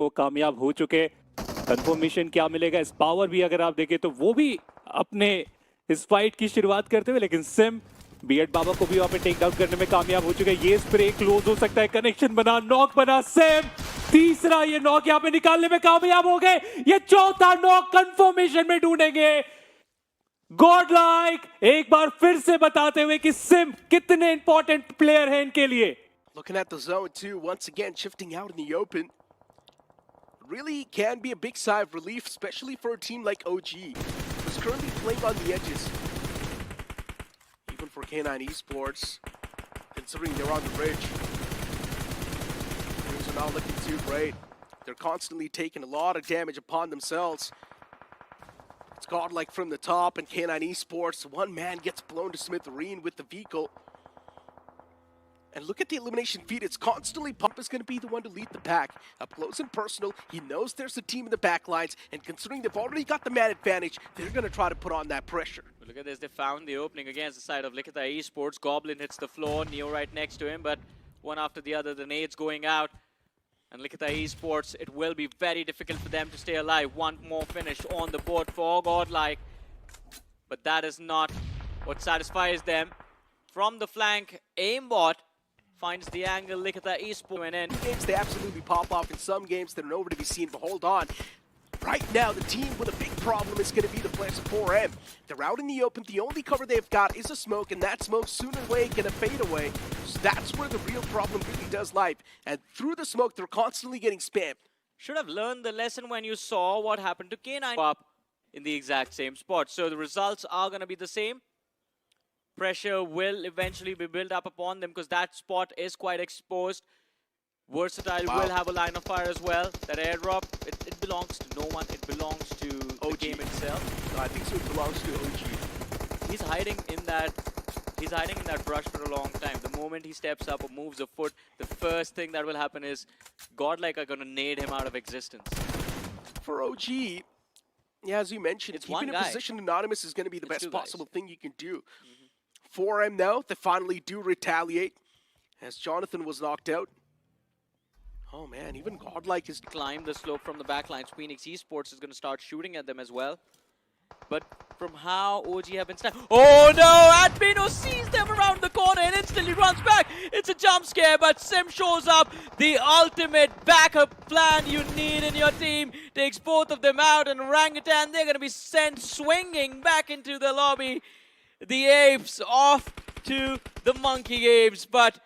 वो कामयाब हो चुके। कंफर्मेशन क्या मिलेगा इस पावर भी अगर आप देखें तो वो भी अपने इस फाइट की शुरुआत करते हुए, लेकिन सिम बीएड बाबा को भी वहां पे टेक डाउन करने में कामयाब हो चुका है। ये स्प्रे क्लोज हो सकता है, कनेक्शन बना, नॉक बना, सिम तीसरा ये नॉक यहाँ पे निकालने में कामयाब हो गए। ये चौथा नॉक कंफर्मेशन में ढूंढेंगे। गॉडलाइक एक बार फिर से बताते हुए कि सिम कितने इंपॉर्टेंट प्लेयर हैं इनके लिए। Looking at the zone too, once again shifting out in the open. Really can be a big sigh of relief, especially for a team like OG, who's currently playing on the edges. Even for K9 Esports, considering they're on the ridge, things are not looking too great. They're constantly taking a lot of damage upon themselves. It's GODlike from the top, and K9 Esports, one man gets blown to smithereen with the vehicle. And look at the elimination feed. It's constantly Pop is going to be the one to lead the pack. Up close and personal, he knows there's a team in the back lines, and considering they've already got the man advantage, they're going to try to put on that pressure. Look at this, they found the opening against the side of Likita Esports. Goblin hits the floor, Neo right next to him, but one after the other, the nades going out. And Likita Esports, it will be very difficult for them to stay alive. One more finish on the board for GODlike. But that is not what satisfies them. From the flank, aimbot finds the angle, Likita Esports went in. Some games they absolutely pop off, in some games they're nowhere to be seen, but hold on. Right now, the team with a big problem is going to be the players of 4M. They're out in the open. The only cover they've got is a smoke, and that smoke sooner or later going to fade away. So that's where the real problem really does lie. And through the smoke, they're constantly getting spammed. Should have learned the lesson when you saw what happened to K9 up in the exact same spot. So the results are going to be the same. Pressure will eventually be built up upon them because that spot is quite exposed. Versatile will have a line of fire as well. That airdrop, it belongs to no one. It belongs to the game itself. No, I think so. It belongs to OG. He's hiding in that brush for a long time. The moment he steps up or moves a foot, the first thing that will happen is GODlike are going to nade him out of existence. For OG, yeah, as you mentioned, It's one keeping a guy. position anonymous is going to be the It's best two guys. possible thing you can do. 4M though, they finally do retaliate as Jonathan was knocked out. Oh man, even GODlike is Climb the slope from the backlines. Phoenix Esports is going to start shooting at them as well. But from how OG have been oh no! Admino sees them around the corner and instantly runs back. It's a jump scare, but Sim shows up. The ultimate backup plan you need in your team. Takes both of them out, and Orangutan, they're going to be sent swinging back into the lobby. The apes off to the monkey apes, but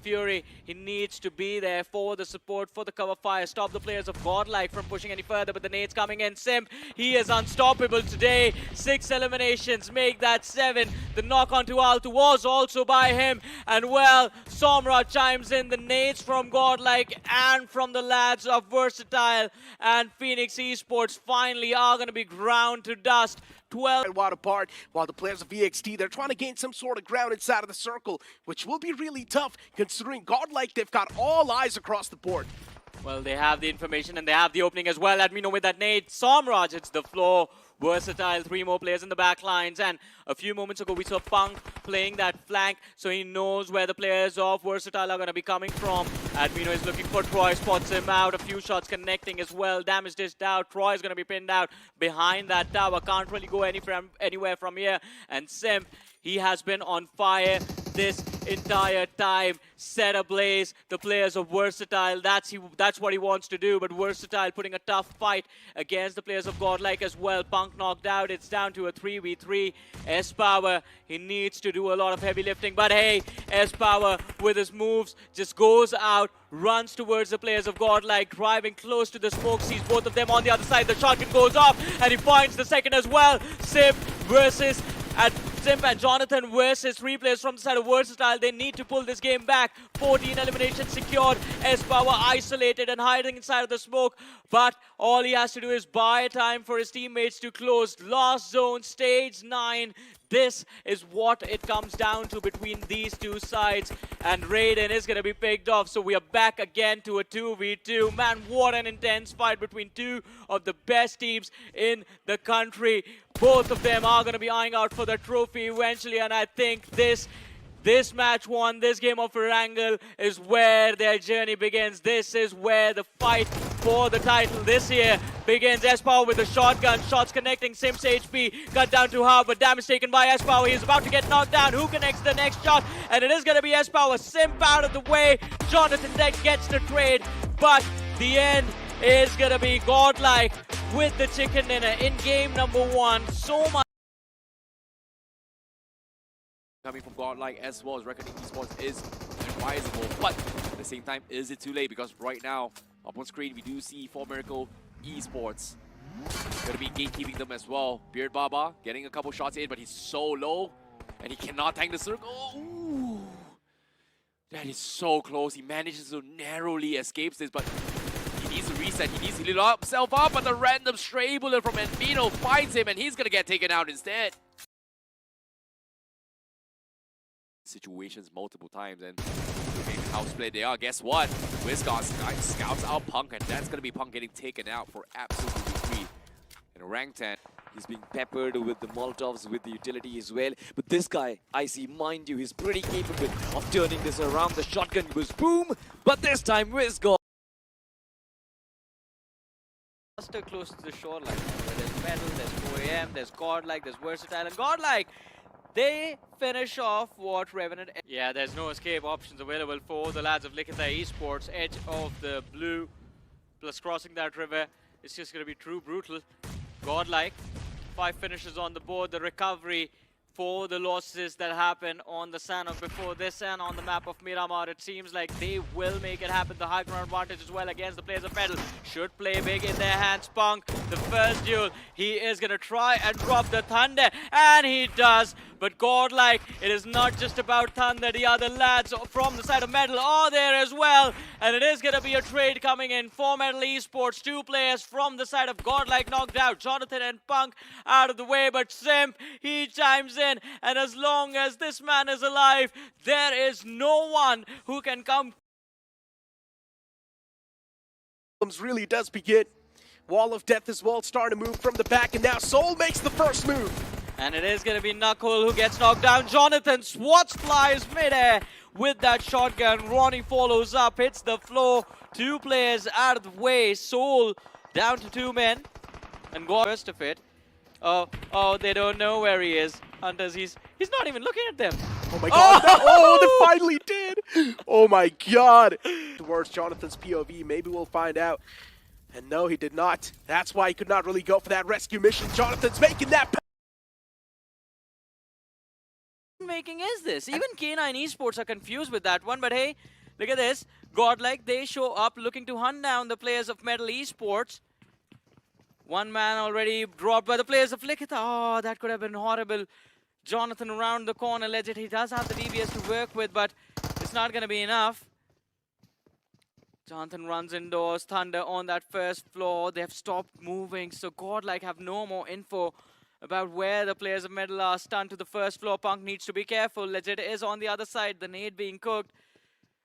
Fury, he needs to be there for the support, for the cover fire, stop the players of GODlike from pushing any further, but the nades coming in. Simp, he is unstoppable today. 6 eliminations, make that 7. The knock onto Altu was also by him, and well, Somra chimes in. The nades from GODlike and from the lads of Versatile and Phoenix Esports finally are going to be ground to dust. 12 wide apart, while the players of VXT, they're trying to gain some sort of ground inside of the circle, which will be really tough considering GODlike, they've got all eyes across the board. Well, they have the information and they have the opening as well. Admino with that nade. Somraj hits the floor. Versatile, 3 more players in the back lines. And a few moments ago, we saw Punk playing that flank, so he knows where the players of Versatile are going to be coming from. Admino is looking for Troy, spots him out. A few shots connecting as well. Damage dished out. Troy is going to be pinned out behind that tower. Can't really go anywhere from here. And Simp, he has been on fire this entire time. Set ablaze the players of Versatile. That's what he wants to do. But Versatile putting a tough fight against the players of GODlike as well. Punk knocked out. It's down to a 3v3. S-Power, he needs to do a lot of heavy lifting. But hey, S-Power with his moves just goes out, runs towards the players of GODlike, driving close to the smoke, sees both of them on the other side. The shotgun goes off and he finds the second as well. Simp versus Simp and Jonathan versus 3 players from the side of Versatile. They need to pull this game back. 14 eliminations secured. S-Power isolated and hiding inside of the smoke. But all he has to do is buy time for his teammates to close. Last zone, stage 9. This is what it comes down to between these two sides. And Raiden is going to be picked off. So we are back again to a 2v2. Man, what an intense fight between 2 of the best teams in the country. Both of them are going to be eyeing out for the trophy eventually. And I think this match one, this game of Erangel is where their journey begins. This is where the fight for the title this year begins. S-Power with the shotgun, shots connecting, Sim's HP cut down to half, but damage taken by S-Power. He's about to get knocked down. Who connects the next shot? And it is going to be S-Power. Simp out of the way. Jonathan Deck gets the trade, but the end is going to be GODlike with the chicken dinner in game number 1. So much coming from GODlike as well as Reckoning Esports is advisable, but at the same time, is it too late? Because right now, up on screen, we do see For Miracle Esports going to be gatekeeping them as well. Beard Baba getting a couple shots in, but he's so low, and he cannot tank the circle. Ooh. That is so close. He manages to narrowly escape this, but he needs to reset. He needs to heal himself up, but the random stray bullet from Envino finds him, and he's going to get taken out instead. Situations multiple times, and looking how split they are. Guess what? Wizgod scouts out Punk, and that's gonna be Punk getting taken out for absolutely free. In rank 10, he's being peppered with the Molotovs, with the utility as well. But this guy, I see, mind you, he's pretty capable of turning this around. The shotgun goes boom, but this time Wizgod. Cluster close to the shoreline. There's Metal, there's 4AM, there's GODlike, there's Versatile, and GODlike, they finish off what Revenant... Yeah, there's no escape options available for the lads of Likita Esports. Edge of the blue, plus crossing that river. It's just going to be true brutal. GODlike, 5 finishes on the board. The recovery for the losses that happened on the Sanok before this and on the map of Miramar. It seems like they will make it happen. The high ground advantage as well against the players of Metal. Should play big in their hands. Punk, the first duel, he is going to try and drop the Thunder, and he does. But GODlike, it is not just about Thunder. The other lads from the side of Metal are there as well. And it is going to be a trade coming in for Metal Esports. 2 players from the side of GODlike knocked out. Jonathan and Punk out of the way, but Simp, he chimes in. And as long as this man is alive, there is no one who can come. Really does begin. Wall of Death as well starting to move from the back, and now Soul makes the first move. And it is going to be Knuckle who gets knocked down. Jonathan swats flies midair with that shotgun. Ronnie follows up, hits the floor. 2 players out of the way. Soul down to 2 men. And go first of it. Oh, they don't know where he is. Hunters, he's not even looking at them. Oh my god. Oh, they finally did. Oh my god. Towards Jonathan's POV, maybe we'll find out. And no, he did not. That's why he could not really go for that rescue mission. Jonathan's making that making is this? Even K9 Esports are confused with that one, but hey, look at this. GODlike, they show up looking to hunt down the players of Metal Esports. 1 man already dropped by the players of Likita. Oh, that could have been horrible. Jonathan around the corner, legit. He does have the DBS to work with, but it's not going to be enough. Jonathan runs indoors. Thunder on that first floor. They have stopped moving, so GODlike have no more info about where the players of Metal are. Stunned to the first floor. Punk needs to be careful. Legit is on the other side. The nade being cooked.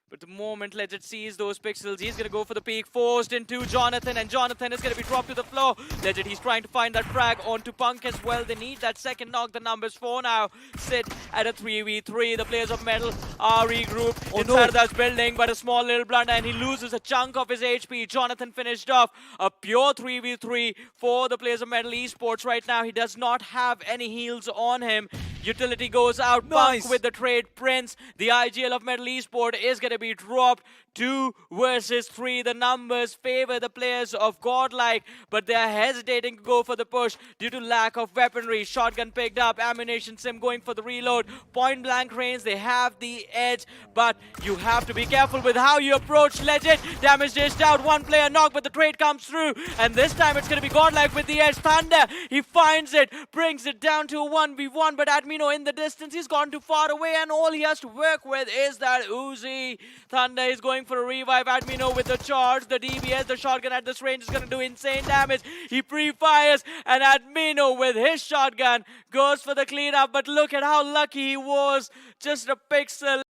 But the moment Legit sees those pixels, he's going to go for the peak. Forced into Jonathan, and Jonathan is going to be dropped to the floor. Legit, he's trying to find that frag onto Punk as well. They need that second knock. The numbers 4 now sit at a 3v3. The players of Metal are regrouped inside of that building, but a small little blunder, and he loses a chunk of his HP. Jonathan finished off a pure 3v3 for the players of Metal Esports right now. He does not have any heals on him. Utility goes out. Nice. Punk with the trade. Prince, the IGL of Metal Esports, is going to be dropped. 2 versus 3. The numbers favor the players of GODlike, but they are hesitating to go for the push due to lack of weaponry. Shotgun picked up. Ammunition Sim going for the reload. Point blank range. They have the edge, but you have to be careful with how you approach. Legit. Damage dished out. 1 player knocked, but the trade comes through. And this time it's going to be GODlike with the edge. Thunder, he finds it. Brings it down to a 1v1, but Admino in the distance. He's gone too far away, and all he has to work with is that Uzi. Thunder is going for a revive. Admino with the charge. The DBS, the shotgun at this range is going to do insane damage. He pre-fires, and Admino with his shotgun goes for the cleanup. But look at how lucky he was. Just a pixel.